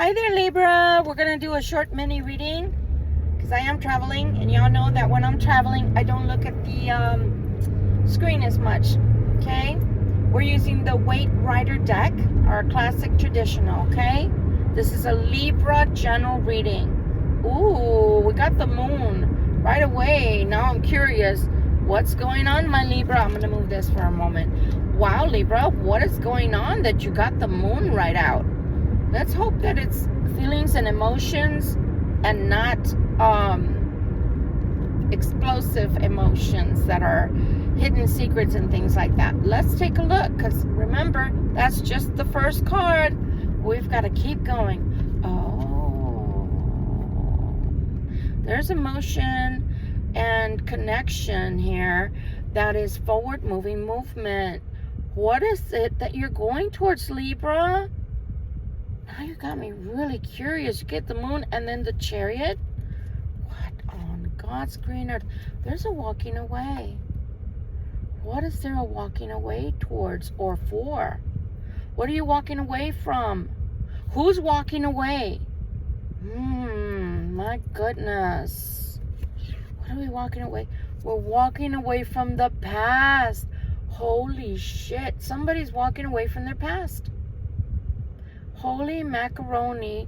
Hi there, Libra. We're going to do a short mini reading because I am traveling, and y'all know that when I'm traveling, I don't look at the screen as much, okay? We're using the Weight Rider deck, our classic traditional, okay? This is a Libra general reading. Ooh, we got the moon right away. Now I'm curious. What's going on, my Libra? I'm going to move this for a moment. Wow, Libra, what is going on that you got the moon right out? Let's hope that it's feelings and emotions and not explosive emotions that are hidden secrets and things like that. Let's take a look, because remember, that's just the first card. We've got to keep going. Oh, there's emotion and connection here that is forward moving movement. What is it that you're going towards, Libra? Now you got me really curious. You get the moon and then the Chariot. What on God's green earth? There's a walking away. What is there a walking away towards or for? What are you walking away from? Who's walking away? My goodness. What are we walking away? We're walking away from the past. Holy shit. Somebody's walking away from their past. Holy macaroni.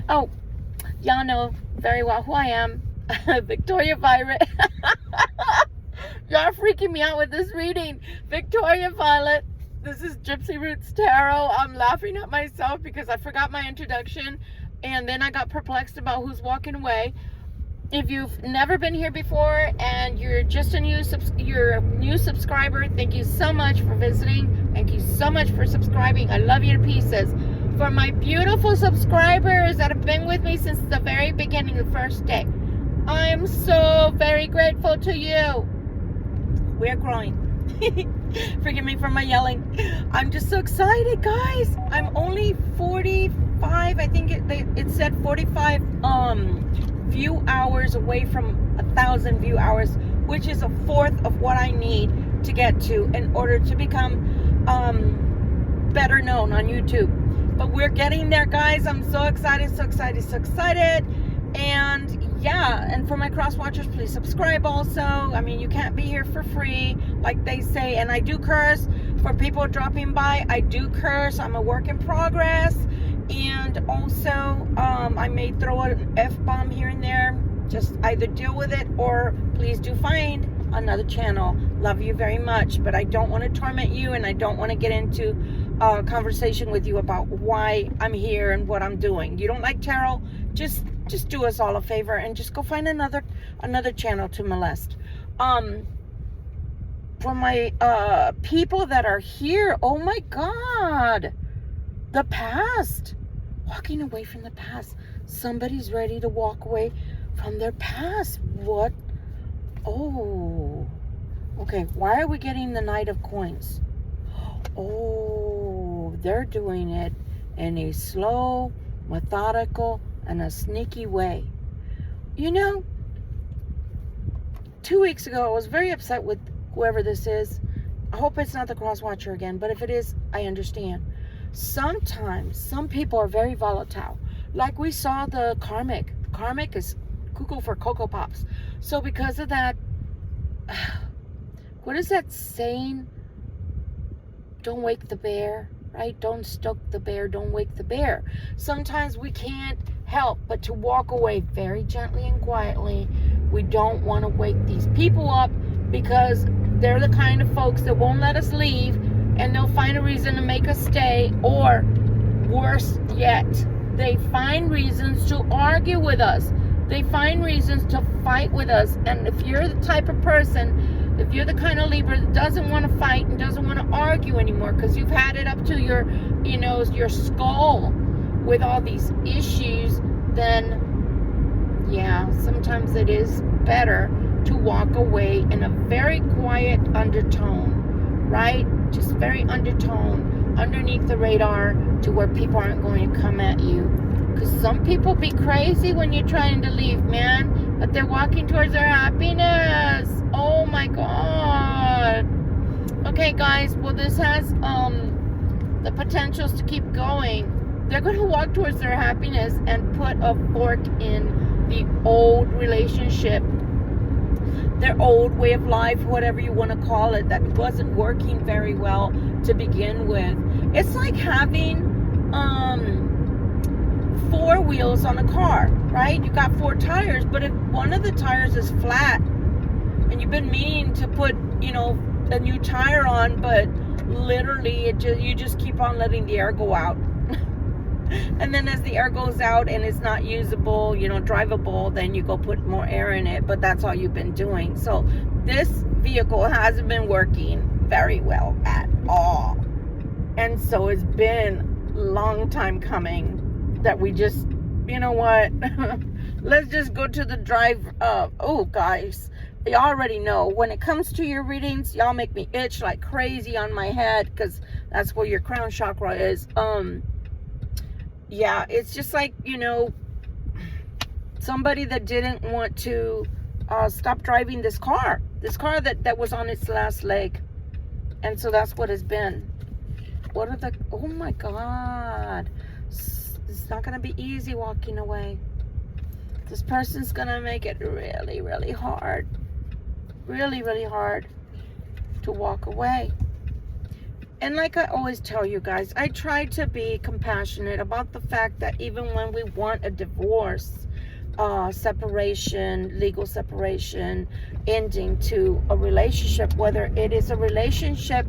Oh, y'all know very well who I am. Victoria Violet. Y'all are freaking me out with this reading. Victoria Violet. This is Gypsy Roots Tarot. I'm laughing at myself because I forgot my introduction. And then I got perplexed about who's walking away. If you've never been here before and you're just a new subscriber, thank you so much for visiting. Thank you so much for subscribing. I love you to pieces. For my beautiful subscribers that have been with me since the very beginning, the first day, I'm so very grateful to you. We're growing. Forgive me for my yelling. I'm just so excited, guys. I'm only 45. I think it said 45 view hours away from 1,000 view hours, which is a fourth of what I need to get to in order to become better known on YouTube. But we're getting there, guys. I'm so excited, so excited, so excited. And yeah, and for my cross watchers, please subscribe also. I mean, you can't be here for free, like they say. And I do curse. For people dropping by, I do curse. I'm a work in progress. And also, I may throw an F-bomb here and there. Just either deal with it or please do find another channel. Love you very much, but I don't want to torment you, and I don't want to get into a conversation with you about why I'm here and what I'm doing. You don't like tarot? Just do us all a favor and just go find another channel to molest. For my people that are here, oh my God, the past. Walking away from the past. Somebody's ready to walk away from their past. What? Oh. Okay, why are we getting the Knight of Coins? Oh, they're doing it in a slow, methodical, and a sneaky way. You know, 2 weeks ago, I was very upset with whoever this is. I hope it's not the cross watcher again, but if it is, I understand. Sometimes some people are very volatile, like we saw the karmic. Karmic is cuckoo for Cocoa Pops. So because of that, what is that saying? Don't wake the bear, right? Don't stoke the bear, don't wake the bear. Sometimes we can't help but to walk away very gently and quietly. We don't want to wake these people up because they're the kind of folks that won't let us leave, and they'll find a reason to make us stay, or worse yet, they find reasons to argue with us. They find reasons to fight with us. And if you're the type of person, if you're the kind of Libra that doesn't want to fight and doesn't want to argue anymore because you've had it up to your, your skull with all these issues, then yeah, sometimes it is better to walk away in a very quiet undertone, right? Just very undertone, underneath the radar, to where people aren't going to come at you. Because some people be crazy when you're trying to leave, man. But they're walking towards their happiness. Oh my God. Okay, guys. Well, this has the potentials to keep going, they're going to walk towards their happiness and put a fork in the old relationship, their old way of life, whatever you want to call it, that wasn't working very well to begin with. It's like having 4 wheels on a car, right? You got 4 tires, but if one of the tires is flat and you've been meaning to put, a new tire on, but literally you just keep on letting the air go out. And then as the air goes out and it's not usable, drivable, then you go put more air in it, but that's all you've been doing. So this vehicle hasn't been working very well at all. And so it's been a long time coming that we just, you know what, let's just go to the drive. Oh, guys, y'all already know when it comes to your readings, y'all make me itch like crazy on my head, because that's where your crown chakra is. Yeah, it's just like, somebody that didn't want to stop driving this car that was on its last leg. And so that's what it's been. Oh my God, it's not gonna be easy walking away. This person's gonna make it really, really hard, really, really hard to walk away. And like I always tell you guys, I try to be compassionate about the fact that even when we want a divorce, separation, legal separation, ending to a relationship, whether it is a relationship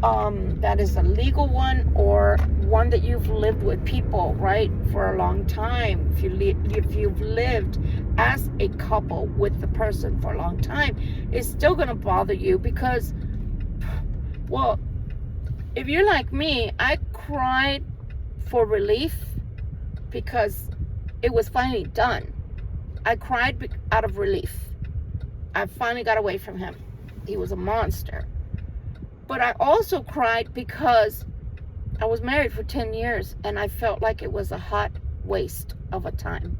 that is a legal one or one that you've lived with people, right, for a long time. If you've lived as a couple with the person for a long time, it's still going to bother you because, well, if you're like me, I cried for relief because it was finally done. I cried out of relief. I finally got away from him. He was a monster. But I also cried because I was married for 10 years and I felt like it was a hot waste of a time.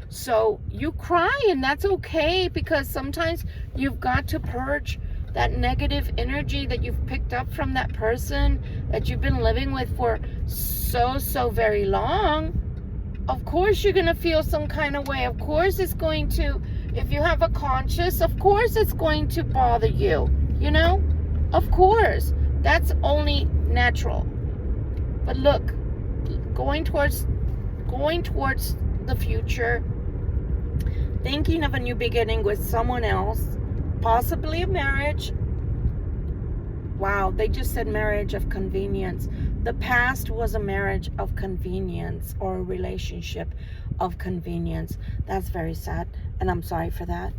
So you cry, and that's okay, because sometimes you've got to purge that negative energy that you've picked up from that person that you've been living with for so very long. Of course you're going to feel some kind of way. Of course it's going to, if you have a conscience, of course it's going to bother you, Of course. That's only natural. But look, going towards the future, thinking of a new beginning with someone else, possibly a marriage. Wow, they just said marriage of convenience. The past was a marriage of convenience, or a relationship of convenience. That's very sad, and I'm sorry for that.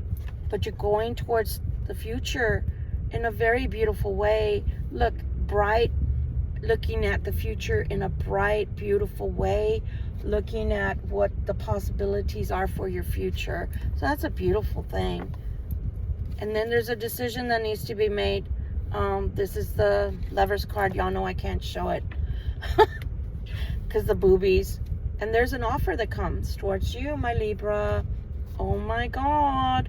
But you're going towards the future in a very beautiful way. Look, bright, looking at the future in a bright, beautiful way, looking at what the possibilities are for your future. So that's a beautiful thing. And then there's a decision that needs to be made. This is the Lover's card. Y'all know I can't show it because the boobies. And there's an offer that comes towards you, my Libra. Oh my God.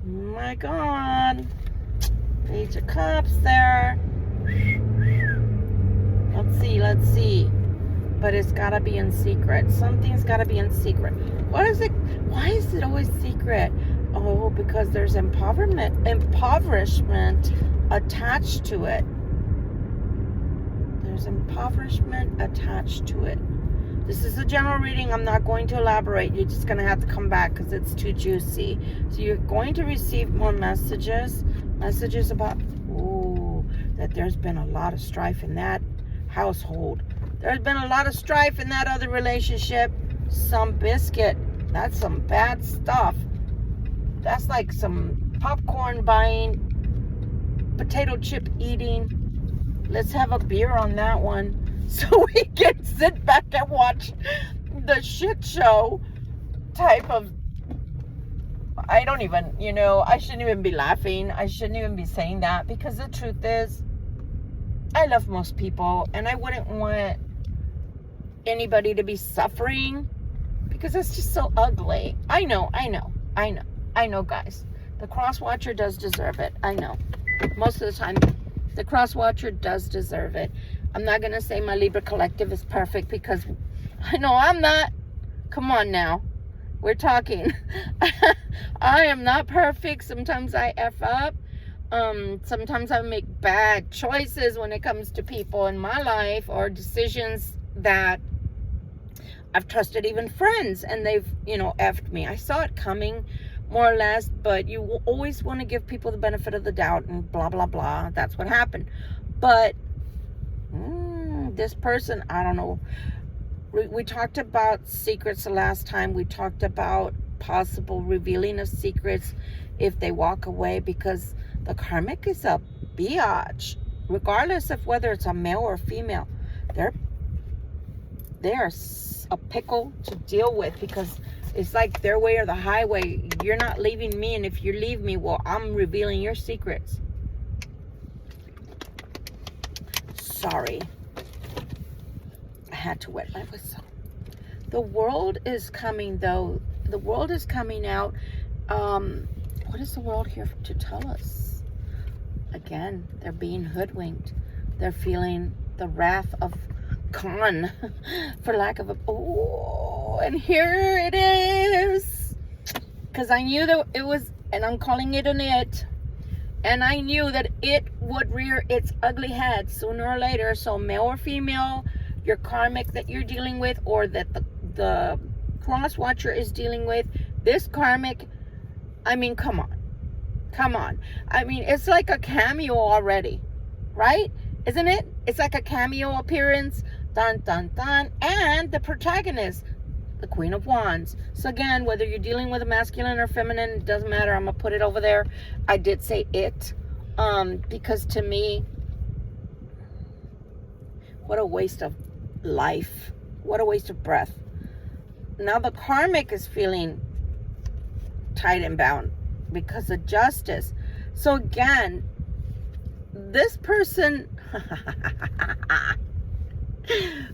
Oh my God. Page of Cups there. Let's see. But it's got to be in secret. Something's got to be in secret. What is it? Why is it always secret? Oh, because there's impoverishment attached to it. There's impoverishment attached to it. This is a general reading. I'm not going to elaborate. You're just going to have to come back because it's too juicy. So you're going to receive more messages about, that there's been a lot of strife in that household. There's been a lot of strife in that other relationship. Some biscuit. That's some bad stuff. That's like some popcorn buying, potato chip eating. Let's have a beer on that one so we can sit back and watch the shit show type of, I don't even, I shouldn't even be laughing. I shouldn't even be saying that, because the truth is, I love most people and I wouldn't want anybody to be suffering, because that's just so ugly. I know, guys. The cross watcher does deserve it. I know. Most of the time, the cross watcher does deserve it. I'm not going to say my Libra collective is perfect because I know I'm not. Come on now. We're talking. I am not perfect. Sometimes I F up. Sometimes I make bad choices when it comes to people in my life, or decisions that I've trusted even friends and they've, effed me. I saw it coming more or less, but you always want to give people the benefit of the doubt and blah, blah, blah. That's what happened. But this person, I don't know. We talked about secrets the last time. We talked about possible revealing of secrets if they walk away, because the karmic is a biatch. Regardless of whether it's a male or female, they're a pickle to deal with, because it's like their way or the highway. You're not leaving me, and if you leave me, well, I'm revealing your secrets. Sorry. I had to wet my whistle. The world is coming, though. The world is coming out. What is the world here to tell us? Again, they're being hoodwinked. They're feeling the wrath of Khan, for lack of a... Oh, and here it is. Because I knew that it was, and I'm calling it an it. And I knew that it would rear its ugly head sooner or later. So male or female, your karmic that you're dealing with, or that the cross watcher is dealing with, this karmic, I mean, come on. Come on. I mean, it's like a cameo already, right? Isn't it? It's like a cameo appearance. Dun, dun, dun. And the protagonist, the Queen of Wands. So again, whether you're dealing with a masculine or feminine, it doesn't matter. I'm going to put it over there. I did say it. Because to me, what a waste of life. What a waste of breath. Now the karmic is feeling tied and bound because of justice. So again, this person,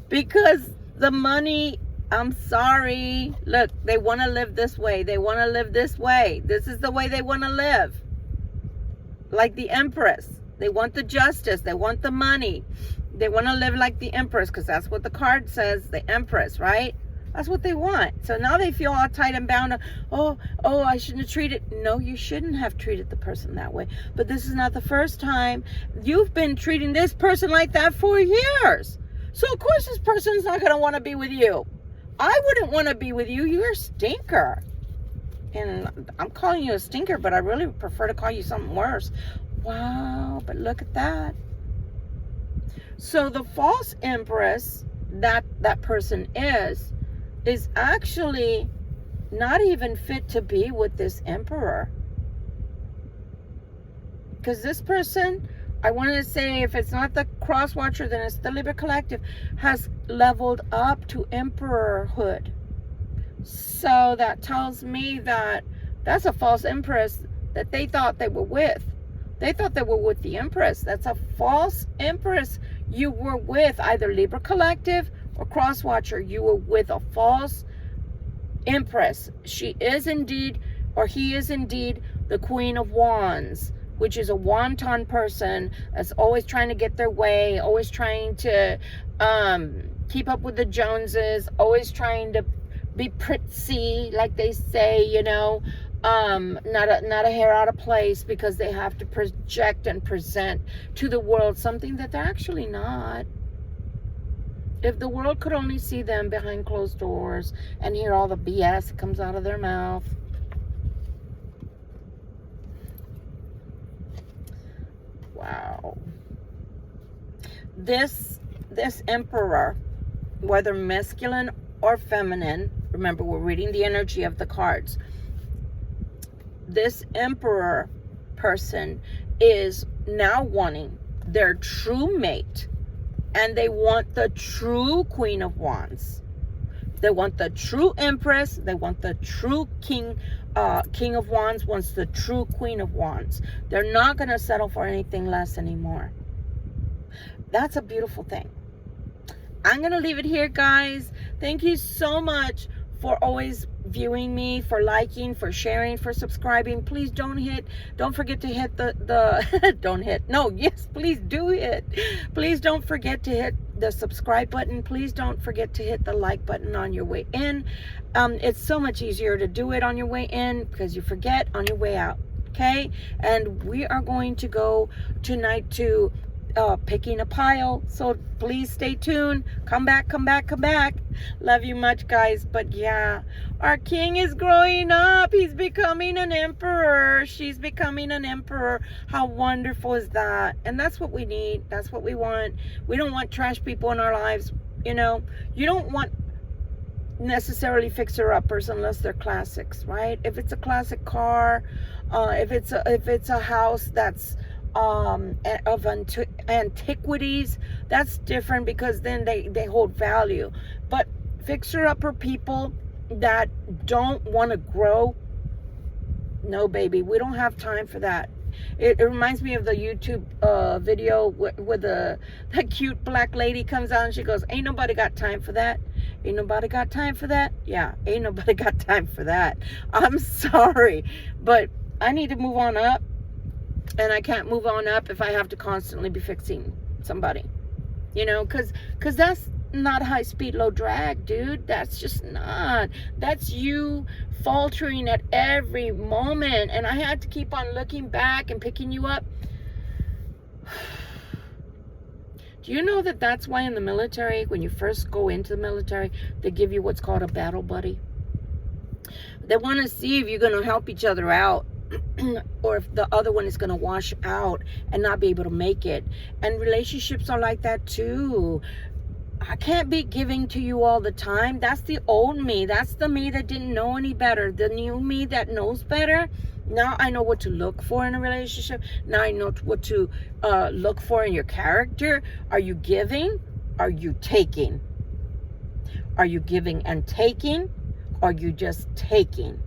because the money, I'm sorry, look, they want to live this way. They want to live this way. This is the way they want to live. Like the Empress. They want the justice. They want the money. They want to live like the Empress, because that's what the card says, the Empress, right? That's what they want. So now they feel all tight and bound. Oh, I shouldn't have treated. No, you shouldn't have treated the person that way. But this is not the first time. You've been treating this person like that for years. So of course this person's not going to want to be with you. I wouldn't want to be with you. You're a stinker. And I'm calling you a stinker, but I really prefer to call you something worse. Wow, but look at that. So the false Empress that person is actually not even fit to be with this Emperor. Because this person, I wanted to say, if it's not the cross watcher, then it's the Libra collective, has leveled up to emperorhood. So that tells me that that's a false Empress that they thought they were with. They thought they were with the Empress. That's a false Empress you were with, either Libra collective or cross watcher. You were with a false Empress. She is indeed, or he is indeed, the Queen of Wands, which is a wanton person that's always trying to get their way, always trying to keep up with the Joneses, always trying to be pretty, like they say, not a hair out of place, because they have to project and present to the world something that they're actually not. If the world could only see them behind closed doors and hear all the BS that comes out of their mouth. Wow. This Emperor, whether masculine or feminine, remember we're reading the energy of the cards. This Emperor person is now wanting their true mate, and they want the true Queen of Wands. They want the true Empress. They want the true King of Wands wants the true Queen of Wands. They're not going to settle for anything less anymore. That's a beautiful thing. I'm going to leave it here, guys. Thank you so much for always viewing me, for liking, for sharing, for subscribing. Please don't forget to hit please do hit. Please don't forget to hit the subscribe button. Please don't forget to hit the like button on your way in. It's so much easier to do it on your way in because you forget on your way out. Okay? And we are going to go tonight to picking a pile, so please stay tuned. Come back. Love you much, guys. But yeah, our king is growing up. He's becoming an emperor. She's becoming an emperor. How wonderful is that? And that's what we need. That's what we want. We don't want trash people in our lives. You know, you don't want necessarily fixer-uppers unless they're classics, right? If it's a classic car, if it's a house that's of antiquities, that's different because then they hold value. But fixer-upper people that don't want to grow, no, baby, we don't have time for that. It reminds me of the YouTube video where the cute black lady comes out and she goes, ain't nobody got time for that. Ain't nobody got time for that. Yeah, ain't nobody got time for that. I'm sorry, but I need to move on up. And I can't move on up if I have to constantly be fixing somebody, you know, because that's not high speed, low drag, dude. That's just not. That's you faltering at every moment. And I had to keep on looking back and picking you up. Do you know that that's why in the military, when you first go into the military, they give you what's called a battle buddy? They want to see if you're going to help each other out, or if the other one is going to wash out and not be able to make it. And relationships are like that too. I can't be giving to you all the time. That's the old me. That's the me that didn't know any better. The new me that knows better. Now I know what to look for in a relationship. Now I know what to look for in your character. Are you giving? Are you taking? Are you giving and taking? Or are you just taking?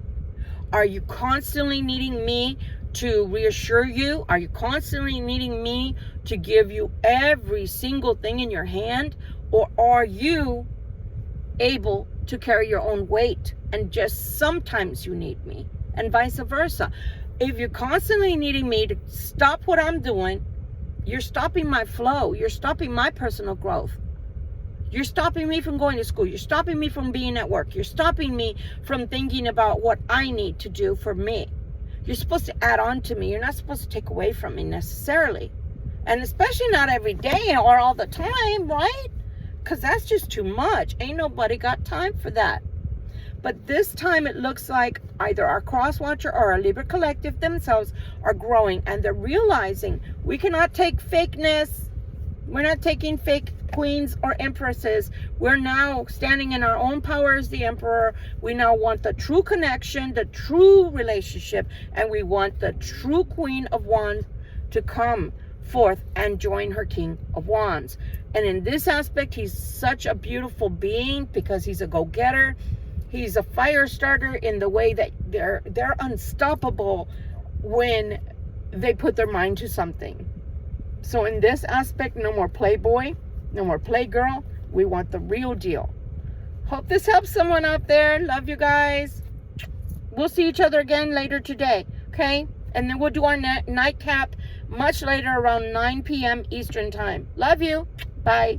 Are you constantly needing me to reassure you? Are you constantly needing me to give you every single thing in your hand? Or are you able to carry your own weight and just sometimes you need me? And vice versa. If you're constantly needing me to stop what I'm doing, you're stopping my flow. You're stopping my personal growth. You're stopping me from going to school. You're stopping me from being at work. You're stopping me from thinking about what I need to do for me. You're supposed to add on to me. You're not supposed to take away from me necessarily. And especially not every day or all the time, right? Because that's just too much. Ain't nobody got time for that. But this time it looks like either our cross-watcher or our Libra collective themselves are growing. And they're realizing we cannot take fakeness. We're not taking fake queens or empresses. We're now standing in our own power as the emperor. We now want the true connection, the true relationship, and we want the true queen of wands to come forth and join her king of wands. And in this aspect, he's such a beautiful being because he's a go-getter. He's a fire starter in the way that they're unstoppable when they put their mind to something. So in this aspect, no more playboy, no more playgirl. We want the real deal. Hope this helps someone out there. Love you guys. We'll see each other again later today, okay? And then we'll do our nightcap much later around 9 p.m. Eastern time. Love you. Bye.